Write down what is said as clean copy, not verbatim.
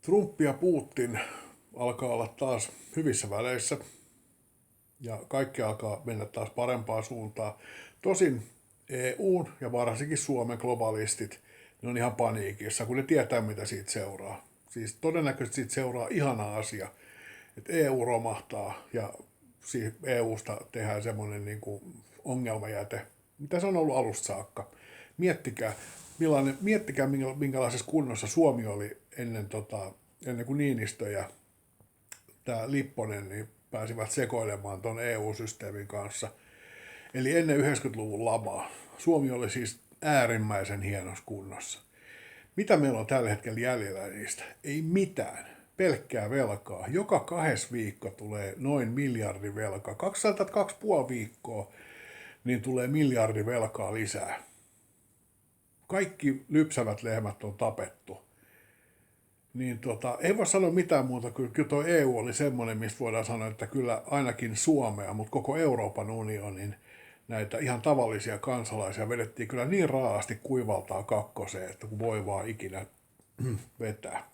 Trump ja Putin alkaa olla taas hyvissä väleissä ja kaikki alkaa mennä taas parempaan suuntaan. Tosin EUn ja varsinkin Suomen globalistit, ne on ihan paniikissa, kun ne tietää, mitä siitä seuraa. Siis todennäköisesti siitä seuraa ihana asia, että EU romahtaa ja EUsta tehdään semmoinen niin kuin ongelmajäte, mitä se on ollut alusta saakka. Miettikää, minkälaisessa kunnossa Suomi oli ennen kuin Niinistö ja tämä Lipponen niin pääsivät sekoilemaan tuon EU-systeemin kanssa. Eli ennen 90-luvun lamaa. Suomi oli siis äärimmäisen hienossa kunnossa. Mitä meillä on tällä hetkellä jäljellä niistä? Ei mitään. Pelkkää velkaa. Joka 2 viikko tulee noin miljardi velkaa. 2,5 viikkoa, niin tulee miljardi velkaa lisää. Kaikki lypsävät lehmät on tapettu. Niin ei voi sanoa mitään muuta, kyllä tuo EU oli semmoinen, mistä voidaan sanoa, että kyllä ainakin Suomea, mutta koko Euroopan unionin näitä ihan tavallisia kansalaisia vedettiin kyllä niin raasti kuivaltaa kakkoseen, että kun voi vaan ikinä vetää.